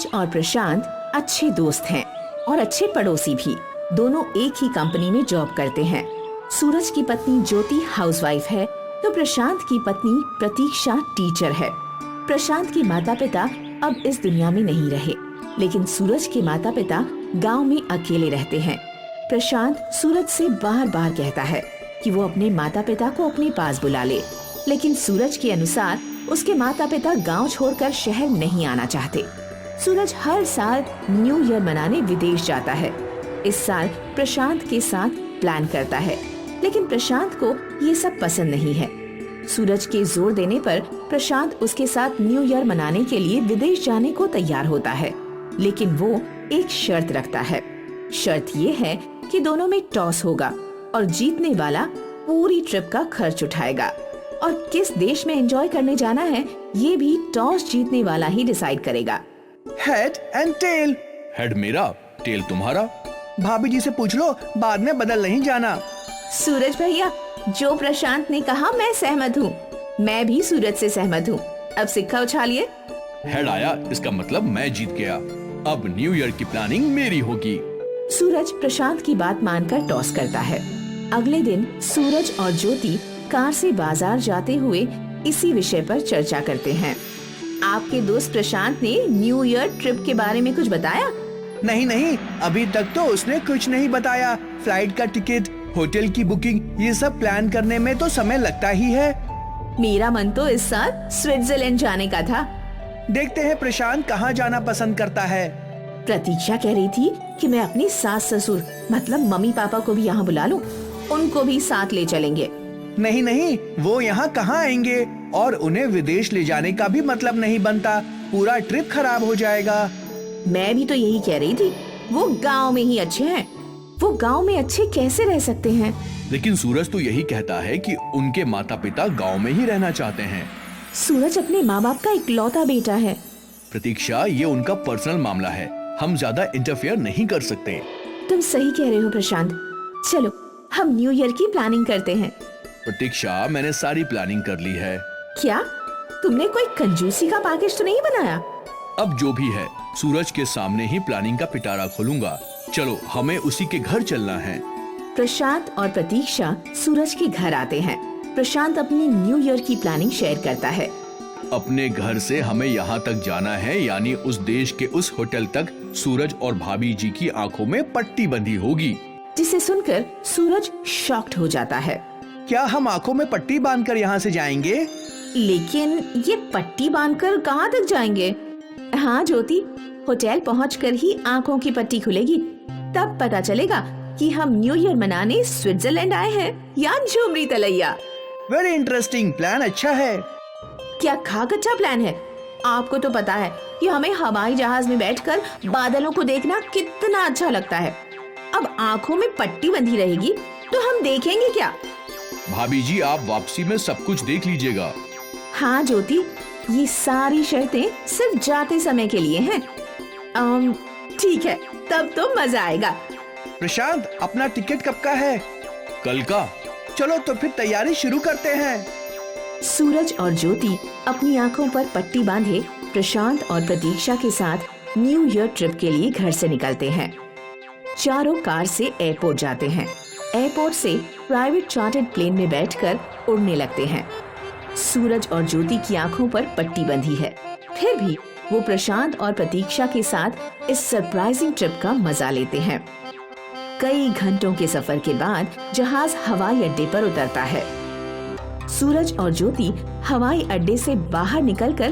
सूरज और प्रशांत अच्छे दोस्त हैं और अच्छे पड़ोसी भी। दोनों एक ही कंपनी में जॉब करते हैं। सूरज की पत्नी ज्योति हाउसवाइफ है तो प्रशांत की पत्नी प्रतीक्षा टीचर है। प्रशांत के माता पिता अब इस दुनिया में नहीं रहे, लेकिन सूरज के माता पिता गांव में अकेले रहते हैं। प्रशांत सूरज से बार बार कहता है कि वो अपने माता पिता को अपने पास बुला ले, लेकिन सूरज के अनुसार उसके माता पिता गांव छोड़कर शहर नहीं आना चाहते। सूरज हर साल न्यू ईयर मनाने विदेश जाता है। इस साल प्रशांत के साथ प्लान करता है, लेकिन प्रशांत को ये सब पसंद नहीं है। सूरज के जोर देने पर प्रशांत उसके साथ न्यू ईयर मनाने के लिए विदेश जाने को तैयार होता है, लेकिन वो एक शर्त रखता है। शर्त ये है कि दोनों में टॉस होगा और जीतने वाला पूरी ट्रिप का खर्च उठाएगा, और किस देश में एंजॉय करने जाना है ये भी टॉस जीतने वाला ही डिसाइड करेगा। Head and tail. हेड मेरा, टेल तुम्हारा। भाभी जी से पूछ लो, बाद में बदल नहीं जाना। सूरज भैया, जो प्रशांत ने कहा मैं सहमत हूँ। मैं भी सूरज से सहमत हूँ। अब सिक्का उछालिए। हेड आया, इसका मतलब मैं जीत गया। अब न्यू ईयर की प्लानिंग मेरी होगी। सूरज प्रशांत की बात मानकर टॉस करता है। अगले दिन सूरज और ज्योति कार से बाजार जाते हुए इसी विषय पर चर्चा करते हैं। आपके दोस्त प्रशांत ने न्यू ईयर ट्रिप के बारे में कुछ बताया? नहीं, अभी तक तो उसने कुछ नहीं बताया। फ्लाइट का टिकट, होटल की बुकिंग, ये सब प्लान करने में तो समय लगता ही है। मेरा मन तो इस साल स्विट्जरलैंड जाने का था। देखते हैं प्रशांत कहाँ जाना पसंद करता है। प्रतीक्षा कह रही थी कि मैं अपनी सास ससुर मतलब मम्मी पापा को भी यहाँ बुला लूं, उनको भी साथ ले चलेंगे। नहीं, वो यहाँ कहाँ आएंगे, और उन्हें विदेश ले जाने का भी मतलब नहीं बनता। पूरा ट्रिप खराब हो जाएगा। मैं भी तो यही कह रही थी। वो गांव में ही अच्छे हैं। वो गांव में अच्छे कैसे रह सकते हैं? लेकिन सूरज तो यही कहता है कि उनके माता पिता गांव में ही रहना चाहते हैं। सूरज अपने माँ बाप का इकलौता बेटा है। प्रतीक्षा, ये उनका पर्सनल मामला है, हम ज्यादा इंटरफेयर नहीं कर सकते। तुम सही कह रहे हो प्रशांत। चलो हम न्यू ईयर की प्लानिंग करते हैं। प्रतीक्षा, मैंने सारी प्लानिंग कर ली है। क्या तुमने कोई कंजूसी का पैकेज तो नहीं बनाया? अब जो भी है, सूरज के सामने ही प्लानिंग का पिटारा खोलूंगा। चलो, हमें उसी के घर चलना है। प्रशांत और प्रतीक्षा सूरज के घर आते हैं। प्रशांत अपनी न्यू ईयर की प्लानिंग शेयर करता है। अपने घर से हमें यहाँ तक जाना है, यानी उस देश के उस होटल तक सूरज और भाभी जी की आंखों में पट्टी बंधी होगी। जिसे सुनकर सूरज शॉक्ड हो जाता है। क्या हम आंखों में पट्टी बांधकर यहाँ से जाएंगे? लेकिन ये पट्टी बांधकर कहाँ तक जाएंगे? हाँ ज्योति, होटल पहुँचकर ही आंखों की पट्टी खुलेगी। तब पता चलेगा कि हम न्यू ईयर मनाने स्विट्जरलैंड आए हैं या झुमरी तलैया। वेरी इंटरेस्टिंग प्लान, अच्छा है। क्या खाक अच्छा प्लान है? आपको तो पता है कि हमें हवाई जहाज में बैठकर बादलों को देखना कितना अच्छा लगता है। अब आंखों में पट्टी बंधी रहेगी तो हम देखेंगे क्या? भाभी जी, आप वापसी में सब कुछ देख लीजिएगा। हाँ ज्योति, ये सारी शर्तें सिर्फ जाते समय के लिए हैं। ठीक है, तब तो मजा आएगा। प्रशांत, अपना टिकट कब का है? कल का। चलो तो फिर तैयारी शुरू करते हैं। सूरज और ज्योति अपनी आंखों पर पट्टी बांधे प्रशांत और प्रतीक्षा के साथ न्यू ईयर ट्रिप के लिए घर से निकलते हैं। चारों कार से एयरपोर्ट जाते हैं। एयरपोर्ट से प्राइवेट चार्टर्ड प्लेन में बैठकर उड़ने लगते हैं। सूरज और ज्योति की आंखों पर पट्टी बंधी है, फिर भी वो प्रशांत और प्रतीक्षा के साथ इस सरप्राइजिंग ट्रिप का मजा लेते हैं। कई घंटों के सफर के बाद जहाज हवाई अड्डे पर उतरता है। सूरज और ज्योति हवाई अड्डे से बाहर निकलकर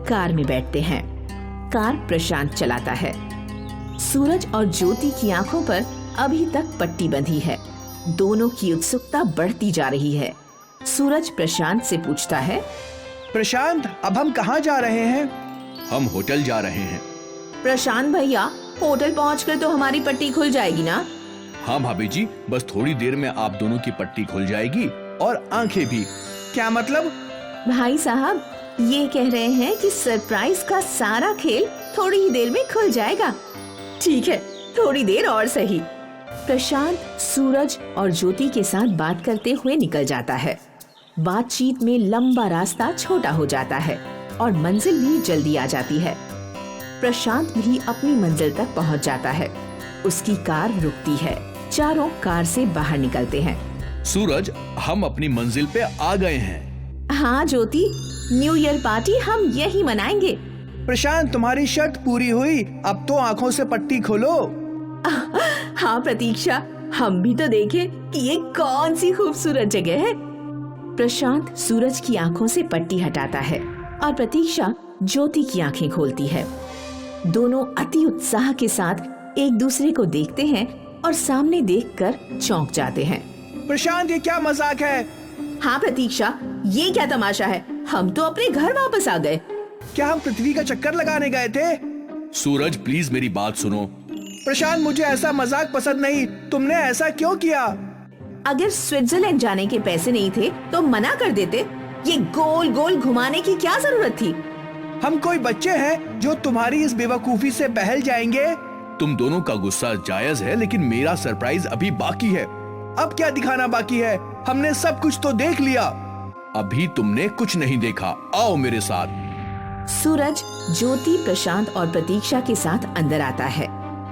कार में बैठते हैं। कार प्रशांत चलाता है। सूरज और ज्योति की आंखों पर अभी तक पट्टी बंधी है। दोनों की उत्सुकता बढ़ती जा रही है। सूरज प्रशांत से पूछता है, प्रशांत, अब हम कहाँ जा रहे हैं? हम होटल जा रहे हैं। प्रशांत भैया, होटल पहुंचकर तो हमारी पट्टी खुल जाएगी ना? हाँ भाभी जी, बस थोड़ी देर में आप दोनों की पट्टी खुल जाएगी और आंखें भी। क्या मतलब? भाई साहब, ये कह रहे हैं कि सरप्राइज का सारा खेल थोड़ी ही देर में खुल जाएगा। ठीक है, थोड़ी देर और सही। प्रशांत सूरज और ज्योति के साथ बात करते हुए निकल जाता है। बातचीत में लंबा रास्ता छोटा हो जाता है और मंजिल भी जल्दी आ जाती है। प्रशांत भी अपनी मंजिल तक पहुंच जाता है। उसकी कार रुकती है। चारों कार से बाहर निकलते हैं। सूरज, हम अपनी मंजिल पे आ गए हैं। हाँ ज्योति, न्यू ईयर पार्टी हम यही मनाएंगे। प्रशांत, तुम्हारी शर्त पूरी हुई, अब तो आँखों से पट्टी खोलो। हाँ प्रतीक्षा, हम भी तो देखें कि ये कौन सी खूबसूरत जगह है। प्रशांत सूरज की आंखों से पट्टी हटाता है और प्रतीक्षा ज्योति की आंखें खोलती है। दोनों अति उत्साह के साथ एक दूसरे को देखते हैं और सामने देखकर चौंक जाते हैं। प्रशांत, ये क्या मजाक है? हाँ प्रतीक्षा, ये क्या तमाशा है? हम तो अपने घर वापस आ गए। क्या हम पृथ्वी का चक्कर लगाने गए थे? सूरज प्लीज मेरी बात सुनो। प्रशांत, मुझे ऐसा मजाक पसंद नहीं। तुमने ऐसा क्यों किया? अगर स्विट्जरलैंड जाने के पैसे नहीं थे तो मना कर देते। ये गोल गोल घुमाने की क्या जरूरत थी? हम कोई बच्चे हैं जो तुम्हारी इस बेवकूफी से बहल जाएंगे? तुम दोनों का गुस्सा जायज है, लेकिन मेरा सरप्राइज अभी बाकी है। अब क्या दिखाना बाकी है? हमने सब कुछ तो देख लिया। अभी तुमने कुछ नहीं देखा, आओ मेरे साथ। सूरज ज्योति, प्रशांत और प्रतीक्षा के साथ अंदर आता है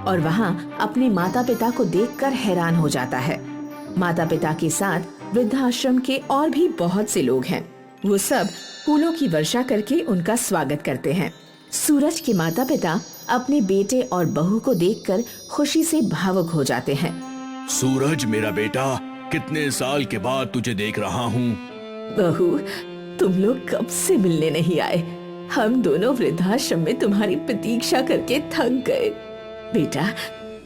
और वहाँ अपने माता पिता को देखकर हैरान हो जाता है। माता पिता के साथ वृद्धाश्रम के और भी बहुत से लोग हैं। वो सब फूलों की वर्षा करके उनका स्वागत करते हैं। सूरज के माता पिता अपने बेटे और बहू को देखकर खुशी से भावुक हो जाते हैं। सूरज मेरा बेटा, कितने साल के बाद तुझे देख रहा हूँ। बहू, तुम लोग कब से मिलने नहीं आए। हम दोनों वृद्धाश्रम में तुम्हारी प्रतीक्षा करके थक गए। बेटा,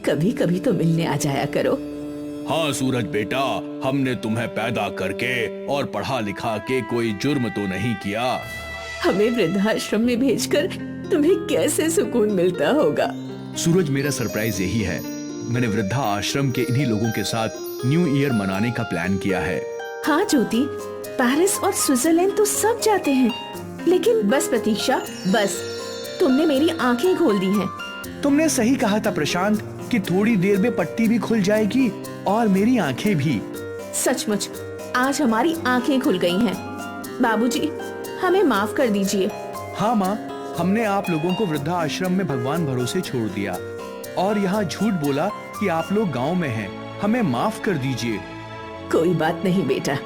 कभी कभी तो मिलने आ जाया करो। हाँ सूरज बेटा, हमने तुम्हें पैदा करके और पढ़ा लिखा के कोई जुर्म तो नहीं किया। हमें वृद्धाश्रम में भेजकर तुम्हें कैसे सुकून मिलता होगा। सूरज, मेरा सरप्राइज यही है। मैंने वृद्धा आश्रम के इन्हीं लोगों के साथ न्यू ईयर मनाने का प्लान किया है। हाँ ज्योति, पेरिस और स्विट्जरलैंड तो सब जाते हैं, लेकिन बस प्रतीक्षा, बस तुमने मेरी आंखें खोल दी हैं। तुमने सही कहा था प्रशांत कि थोड़ी देर में पट्टी भी खुल जाएगी और मेरी आंखें भी। सचमुच आज हमारी आंखें खुल गई हैं। बाबूजी, हमें माफ कर दीजिए। हाँ माँ, हमने आप लोगों को वृद्धा आश्रम में भगवान भरोसे छोड़ दिया और यहाँ झूठ बोला कि आप लोग गांव में हैं। हमें माफ कर दीजिए। कोई बात नहीं बेटा,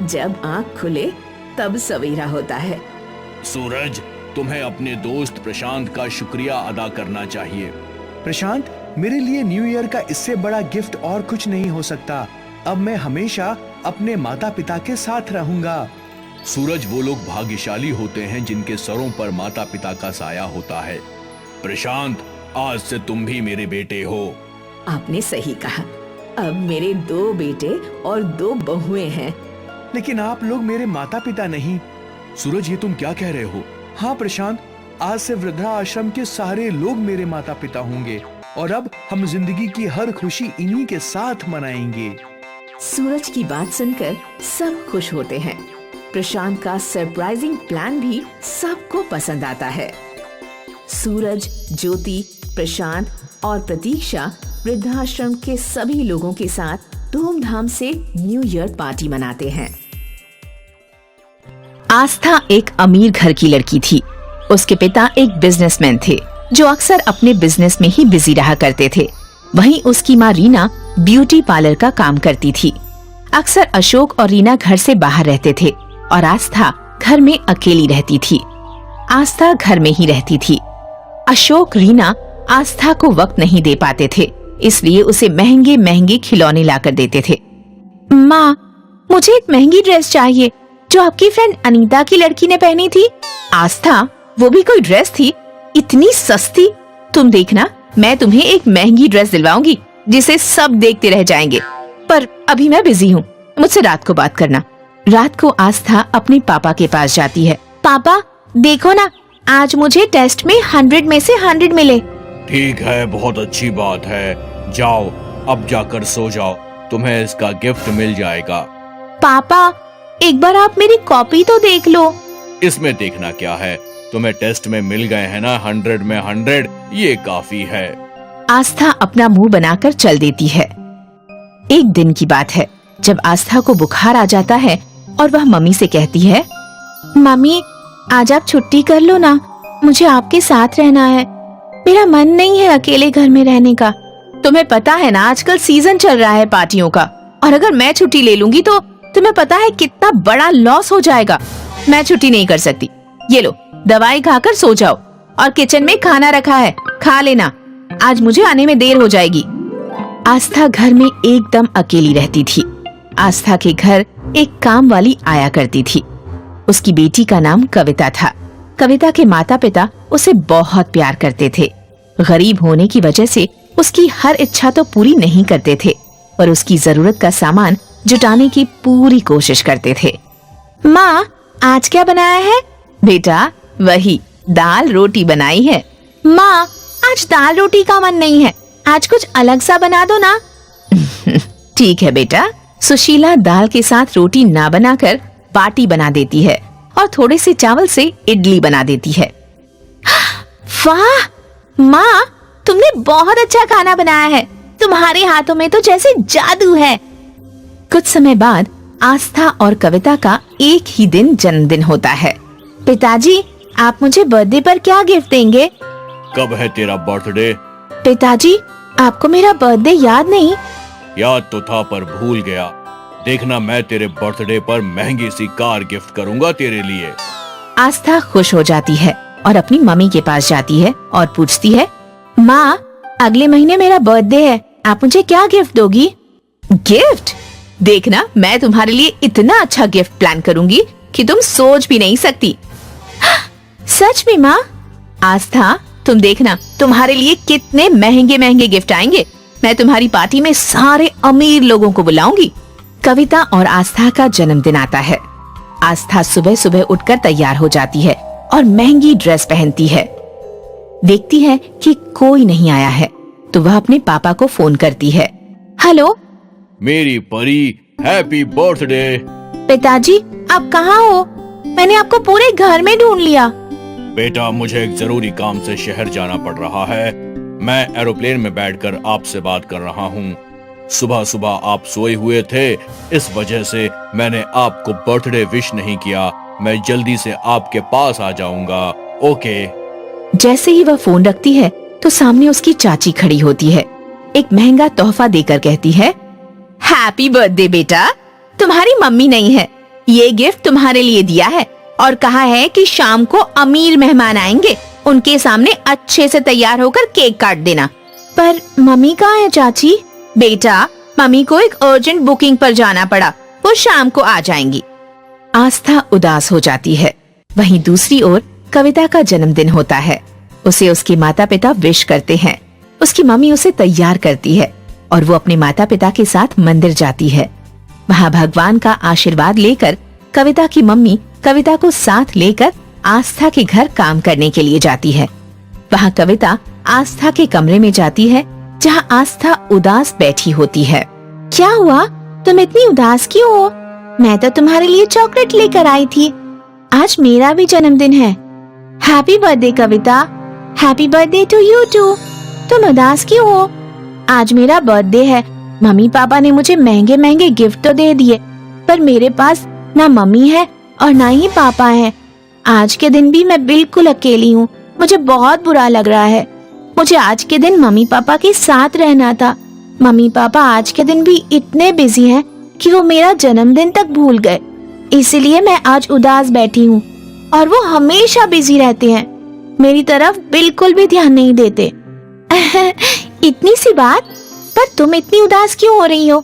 जब आँख खुले तब सवेरा होता है। सूरज, तुम्हें अपने दोस्त प्रशांत का शुक्रिया अदा करना चाहिए। प्रशांत, मेरे लिए न्यू ईयर का इससे बड़ा गिफ्ट और कुछ नहीं हो सकता। अब मैं हमेशा अपने माता पिता के साथ रहूंगा। सूरज, वो लोग भाग्यशाली होते हैं जिनके सरों पर माता पिता का साया होता है। प्रशांत, आज से तुम भी मेरे बेटे हो। आपने सही कहा। अब मेरे 2 बेटे और 2 बहुएं हैं। लेकिन आप लोग मेरे माता पिता नहीं। सूरज, ये तुम क्या कह रहे हो? हाँ प्रशांत, आज से वृद्धा आश्रम के सारे लोग मेरे माता पिता होंगे और अब हम जिंदगी की हर खुशी इन्हीं के साथ मनाएंगे। सूरज की बात सुनकर सब खुश होते हैं। प्रशांत का सरप्राइजिंग प्लान भी सबको पसंद आता है। सूरज, ज्योति, प्रशांत और प्रतीक्षा वृद्धाश्रम के सभी लोगों के साथ धूमधाम से न्यू ईयर पार्टी मनाते हैं। आस्था एक अमीर घर की लड़की थी। उसके पिता एक बिजनेसमैन थे जो अक्सर अपने बिजनेस में ही बिजी रहा करते थे। वहीं उसकी माँ रीना ब्यूटी पार्लर का काम करती थी। अक्सर अशोक और रीना घर से बाहर रहते थे और आस्था घर में अकेली रहती थी। आस्था घर में ही रहती थी। अशोक, रीना आस्था को वक्त नहीं दे पाते थे, इसलिए उसे महंगे महंगे खिलौने लाकर देते थे। माँ, मुझे एक महंगी ड्रेस चाहिए जो आपकी फ्रेंड अनीता की लड़की ने पहनी थी। आस्था, वो भी कोई ड्रेस थी? इतनी सस्ती। तुम देखना, मैं तुम्हें एक महंगी ड्रेस दिलवाऊंगी जिसे सब देखते रह जाएंगे। पर अभी मैं बिजी हूँ, मुझसे रात को बात करना। रात को आस्था अपने पापा के पास जाती है। पापा देखो ना, आज मुझे टेस्ट में 100 में से 100 मिले। ठीक है, बहुत अच्छी बात है। जाओ, अब जाकर सो जाओ, तुम्हें इसका गिफ्ट मिल जाएगा। पापा, एक बार आप मेरी कॉपी तो देख लो। इसमें देखना क्या है, तुम्हें टेस्ट में मिल गए हैं ना 100 में 100, ये काफी है। आस्था अपना मुंह बनाकर चल देती है। एक दिन की बात है जब आस्था को बुखार आ जाता है और वह मम्मी से कहती है, मम्मी आज आप छुट्टी कर लो ना, मुझे आपके साथ रहना है। मेरा मन नहीं है अकेले घर में रहने का। तुम्हें पता है ना आजकल सीजन चल रहा है पार्टियों का, और अगर मैं छुट्टी ले लूंगी तो तुम्हें पता है कितना बड़ा लॉस हो जाएगा। मैं छुट्टी नहीं कर सकती। ये लो दवाई खाकर सो जाओ, और किचन में खाना रखा है, खा लेना, आज मुझे आने में देर हो जाएगी। आस्था घर में एकदम अकेली रहती थी। आस्था के घर एक काम वाली आया करती थी। उसकी बेटी का नाम कविता था। कविता के माता पिता उसे बहुत प्यार करते थे। गरीब होने की वजह से उसकी हर इच्छा तो पूरी नहीं करते थे, पर उसकी जरूरत का सामान जुटाने की पूरी कोशिश करते थे। माँ, आज क्या बनाया है? बेटा, वही दाल रोटी बनाई है। माँ, आज दाल रोटी का मन नहीं है, आज कुछ अलग सा बना दो ना। ठीक है बेटा। सुशीला दाल के साथ रोटी ना बनाकर बाटी बना देती है और थोड़े से चावल से इडली बना देती है। वाह माँ, तुमने बहुत अच्छा खाना बनाया है। तुम्हारे हाथों में तो जैसे जादू है। कुछ समय बाद आस्था और कविता का एक ही दिन जन्मदिन होता है। पिताजी, आप मुझे बर्थडे पर क्या गिफ्ट देंगे? कब है तेरा बर्थडे? पिताजी, आपको मेरा बर्थडे याद नहीं? याद तो था पर भूल गया। देखना, मैं तेरे बर्थडे पर महंगी सी कार गिफ्ट करूंगा तेरे लिए। आस्था खुश हो जाती है और अपनी मम्मी के पास जाती है और पूछती है, माँ, अगले महीने मेरा बर्थडे है, आप मुझे क्या गिफ्ट दोगी? गिफ्ट? देखना, मैं तुम्हारे लिए इतना अच्छा गिफ्ट प्लान करूंगी कि तुम सोच भी नहीं सकती। सच में माँ? आस्था, तुम देखना, तुम्हारे लिए कितने महंगे महंगे गिफ्ट आएंगे। मैं तुम्हारी पार्टी में सारे अमीर लोगों को बुलाऊंगी। कविता और आस्था का जन्मदिन आता है। आस्था सुबह सुबह उठकर तैयार हो जाती है और महंगी ड्रेस पहनती है। देखती है कि कोई नहीं आया है, तो वह अपने पापा को फोन करती है। हेलो मेरी परी, हैप्पी बर्थडे। पिताजी, आप कहाँ हो? मैंने आपको पूरे घर में ढूंढ लिया। बेटा, मुझे एक जरूरी काम से शहर जाना पड़ रहा है। मैं एरोप्लेन में बैठकर आपसे बात कर रहा हूँ। सुबह सुबह आप सोए हुए थे, इस वजह से मैंने आपको बर्थडे विश नहीं किया। मैं जल्दी से आपके पास आ जाऊंगा। ओके। जैसे ही वह फोन रखती है तो सामने उसकी चाची खड़ी होती है। एक महंगा तोहफा देकर कहती है, हैप्पी बर्थडे बेटा, तुम्हारी मम्मी नहीं है, ये गिफ्ट तुम्हारे लिए दिया है और कहा है कि शाम को अमीर मेहमान आएंगे, उनके सामने अच्छे से तैयार होकर केक काट देना। पर मम्मी कहाँ है चाची? बेटा, मम्मी को एक अर्जेंट बुकिंग पर जाना पड़ा, वो शाम को आ जाएंगी। आस्था उदास हो जाती है। वहीं दूसरी ओर कविता का जन्मदिन होता है। उसे उसके माता पिता विश करते हैं। उसकी मम्मी उसे तैयार करती है और वो अपने माता पिता के साथ मंदिर जाती है। वहाँ भगवान का आशीर्वाद लेकर कविता की मम्मी कविता को साथ लेकर आस्था के घर काम करने के लिए जाती है। वहाँ कविता आस्था के कमरे में जाती है जहाँ आस्था उदास बैठी होती है। क्या हुआ? तुम इतनी उदास क्यों हो? मैं तो तुम्हारे लिए चॉकलेट लेकर आई थी। आज मेरा भी जन्मदिन है। Happy birthday Kavita. Happy birthday to you too. तुम उदास क्यों हो? आज मेरा बर्थडे है। मम्मी पापा ने मुझे महंगे महंगे गिफ्ट तो दे दिए, पर मेरे पास ना मम्मी है और ना ही पापा है। आज के दिन भी मैं बिल्कुल अकेली हूँ। मुझे बहुत बुरा लग रहा है। मुझे आज के दिन मम्मी पापा के साथ रहना था। मम्मी पापा आज के दिन भी इतने बिजी हैं कि वो मेरा जन्मदिन तक भूल गए। इसलिए मैं आज उदास बैठी हूँ और वो हमेशा बिजी रहते हैं, मेरी तरफ बिल्कुल भी ध्यान नहीं देते। इतनी सी बात, पर तुम इतनी उदास क्यों हो रही हो?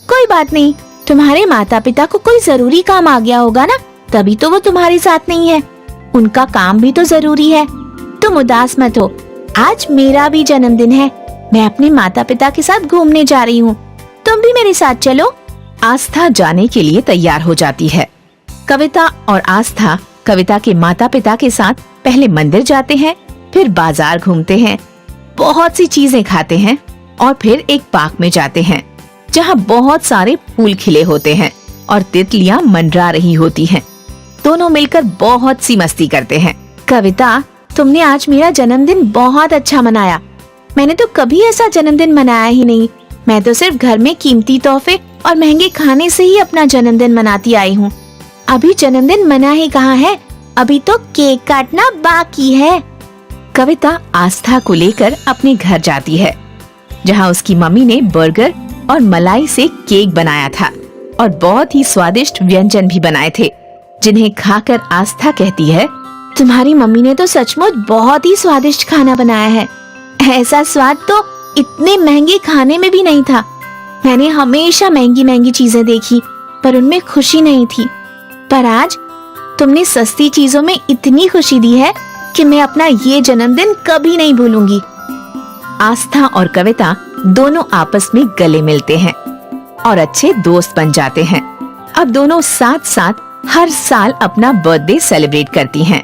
कोई बात नहीं, तुम्हारे माता पिता को कोई जरूरी काम आ गया होगा ना, तभी तो वो तुम्हारे साथ नहीं है। उनका काम भी तो जरूरी है। तुम उदास मत हो। आज मेरा भी जन्मदिन है। मैं अपने माता पिता के साथ घूमने जा रही हूँ। तुम भी मेरे साथ चलो। आस्था जाने के लिए तैयार हो जाती है। कविता और आस्था कविता के माता पिता के साथ पहले मंदिर जाते हैं, फिर बाजार घूमते हैं, बहुत सी चीजें खाते हैं और फिर एक पार्क में जाते हैं जहाँ बहुत सारे फूल खिले होते हैं और तितलियां मंडरा रही होती हैं। दोनों मिलकर बहुत सी मस्ती करते हैं। कविता, तुमने आज मेरा जन्मदिन बहुत अच्छा मनाया। मैंने तो कभी ऐसा जन्मदिन मनाया ही नहीं। मैं तो सिर्फ घर में कीमती तोहफे और महंगे खाने से ही अपना जन्मदिन मनाती आई हूँ। अभी जन्मदिन मना ही कहाँ है, अभी तो केक काटना बाकी है। कविता आस्था को लेकर अपने घर जाती है, जहाँ उसकी मम्मी ने बर्गर और मलाई से केक बनाया था और बहुत ही स्वादिष्ट व्यंजन भी बनाए थे, जिन्हें खाकर आस्था कहती है, तुम्हारी मम्मी ने तो सचमुच बहुत ही स्वादिष्ट खाना बनाया है। ऐसा स्वाद तो इतने महंगे खाने में भी नहीं था। मैंने हमेशा महंगी महंगी चीजें देखी पर उनमें खुशी नहीं थी, पर आज तुमने सस्ती चीजों में इतनी खुशी दी है कि मैं अपना ये जन्मदिन कभी नहीं भूलूंगी। आस्था और कविता दोनों आपस में गले मिलते हैं और अच्छे दोस्त बन जाते हैं। अब दोनों साथ साथ हर साल अपना बर्थडे सेलिब्रेट करती हैं।